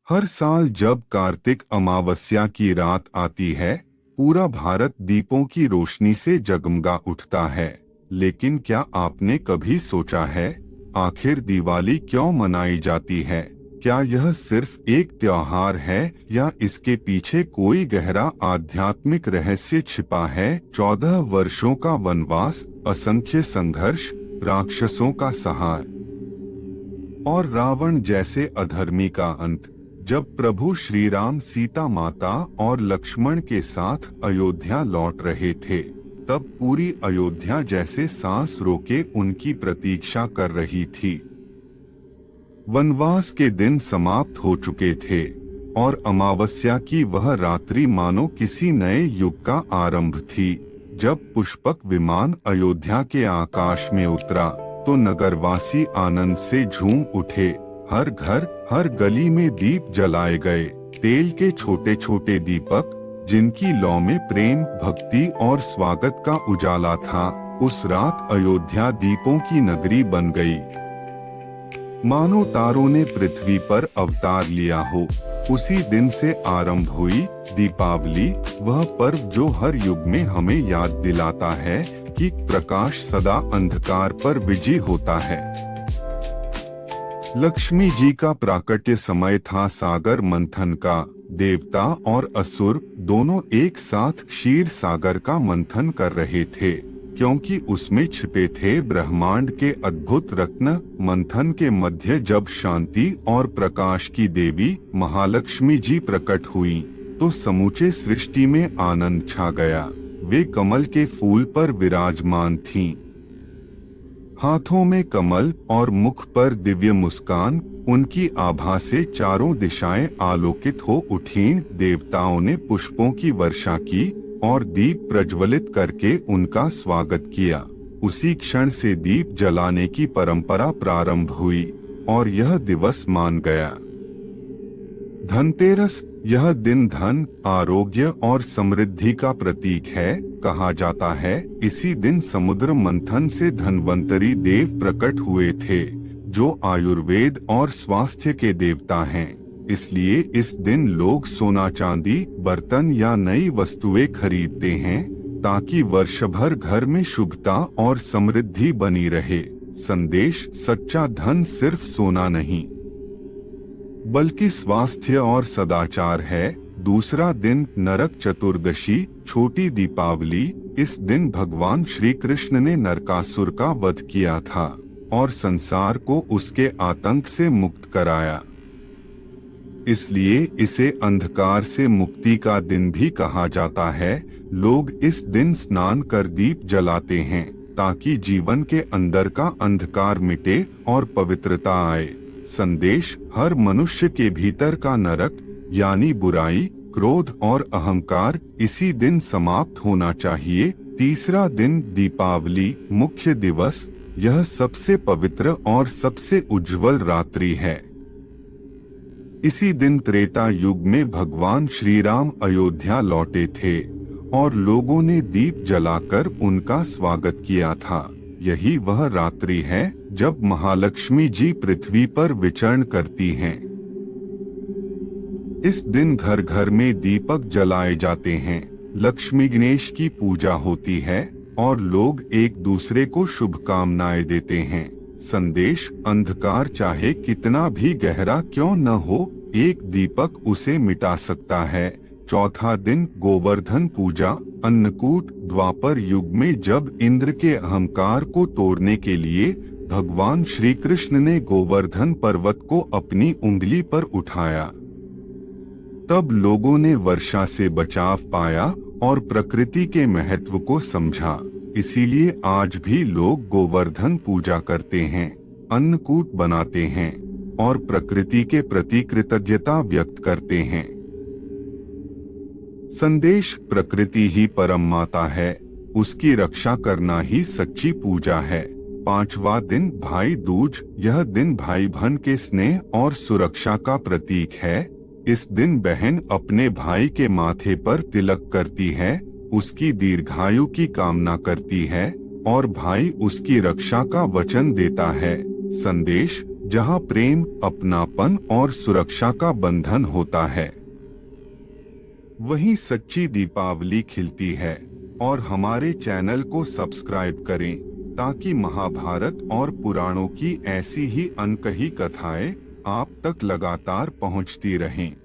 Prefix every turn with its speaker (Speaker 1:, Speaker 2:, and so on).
Speaker 1: हर साल जब कार्तिक अमावस्या की रात आती है, पूरा भारत दीपों की रोशनी से जगमगा उठता है। लेकिन क्या आपने कभी सोचा है, आखिर दिवाली क्यों मनाई जाती है? क्या यह सिर्फ एक त्योहार है या इसके पीछे कोई गहरा आध्यात्मिक रहस्य छिपा है? 14 वर्षों का वनवास, असंख्य संघर्ष, राक्षसों का संहार और रावण जैसे अधर्मी का अंत। जब प्रभु श्री राम सीता माता और लक्ष्मण के साथ अयोध्या लौट रहे थे, तब पूरी अयोध्या जैसे सांस रोके उनकी प्रतीक्षा कर रही थी। वनवास के दिन समाप्त हो चुके थे और अमावस्या की वह रात्रि मानो किसी नए युग का आरंभ थी। जब पुष्पक विमान अयोध्या के आकाश में उतरा तो नगरवासी आनंद से झूम उठे। हर घर, हर गली में दीप जलाए गए, तेल के छोटे छोटे दीपक जिनकी लौ में प्रेम, भक्ति और स्वागत का उजाला था। उस रात अयोध्या दीपों की नगरी बन गई, मानो तारों ने पृथ्वी पर अवतार लिया हो। उसी दिन से आरंभ हुई दीपावली, वह पर्व जो हर युग में हमें याद दिलाता है कि प्रकाश सदा अंधकार पर विजयी होता है। लक्ष्मी जी का प्राकट्य समय था सागर मंथन का। देवता और असुर दोनों एक साथ क्षीर सागर का मंथन कर रहे थे, क्योंकि उसमें छिपे थे ब्रह्मांड के अद्भुत रत्न। मंथन के मध्य जब शांति और प्रकाश की देवी महालक्ष्मी जी प्रकट हुई तो समूचे सृष्टि में आनंद छा गया। वे कमल के फूल पर विराजमान थीं, हाथों में कमल और मुख पर दिव्य मुस्कान। उनकी आभा से चारों दिशाएं आलोकित हो उठीं। देवताओं ने पुष्पों की वर्षा की और दीप प्रज्वलित करके उनका स्वागत किया। उसी क्षण से दीप जलाने की परंपरा प्रारंभ हुई और यह दिवस मान गया धनतेरस। यह दिन धन, आरोग्य और समृद्धि का प्रतीक है। कहा जाता है इसी दिन समुद्र मंथन से धन्वंतरी देव प्रकट हुए थे, जो आयुर्वेद और स्वास्थ्य के देवता हैं। इसलिए इस दिन लोग सोना, चांदी, बर्तन या नई वस्तुएं खरीदते हैं ताकि वर्ष भर घर में शुभता और समृद्धि बनी रहे। संदेश: सच्चा धन सिर्फ सोना नहीं बल्कि स्वास्थ्य और सदाचार है। दूसरा दिन नरक चतुर्दशी, छोटी दीपावली। इस दिन भगवान श्री कृष्ण ने नरकासुर का वध किया था और संसार को उसके आतंक से मुक्त कराया। इसलिए इसे अंधकार से मुक्ति का दिन भी कहा जाता है। लोग इस दिन स्नान कर दीप जलाते हैं ताकि जीवन के अंदर का अंधकार मिटे और पवित्रता आए। संदेश: हर मनुष्य के भीतर का नरक यानी बुराई, क्रोध और अहंकार इसी दिन समाप्त होना चाहिए। तीसरा दिन दीपावली, मुख्य दिवस। यह सबसे पवित्र और सबसे उज्जवल रात्रि है। इसी दिन त्रेता युग में भगवान श्री राम अयोध्या लौटे थे और लोगों ने दीप जलाकर उनका स्वागत किया था। यही वह रात्रि है जब महालक्ष्मी जी पृथ्वी पर विचरण करती हैं। इस दिन घर घर में दीपक जलाए जाते हैं, लक्ष्मी गणेश की पूजा होती है और लोग एक दूसरे को शुभकामनाएं देते हैं। संदेश: अंधकार चाहे कितना भी गहरा क्यों न हो, एक दीपक उसे मिटा सकता है। चौथा दिन गोवर्धन पूजा, अन्नकूट। द्वापर युग में जब इंद्र के अहंकार को तोड़ने के लिए भगवान श्री कृष्ण ने गोवर्धन पर्वत को अपनी उंगली पर उठाया, तब लोगों ने वर्षा से बचाव पाया और प्रकृति के महत्व को समझा। इसीलिए आज भी लोग गोवर्धन पूजा करते हैं, अन्नकूट बनाते हैं और प्रकृति के प्रति कृतज्ञता व्यक्त करते हैं। संदेश: प्रकृति ही परम माता है, उसकी रक्षा करना ही सच्ची पूजा है। पांचवा दिन भाई दूज। यह दिन भाई बहन के स्नेह और सुरक्षा का प्रतीक है। इस दिन बहन अपने भाई के माथे पर तिलक करती है, उसकी दीर्घायु की कामना करती है और भाई उसकी रक्षा का वचन देता है। संदेश: जहां प्रेम, अपनापन और सुरक्षा का बंधन होता है। वहीं सच्ची दीपावली खिलती है। और हमारे चैनल को सब्सक्राइब करें ताकि महाभारत और पुराणों की ऐसी ही अनकही कथाएं आप तक लगातार पहुंचती रहें।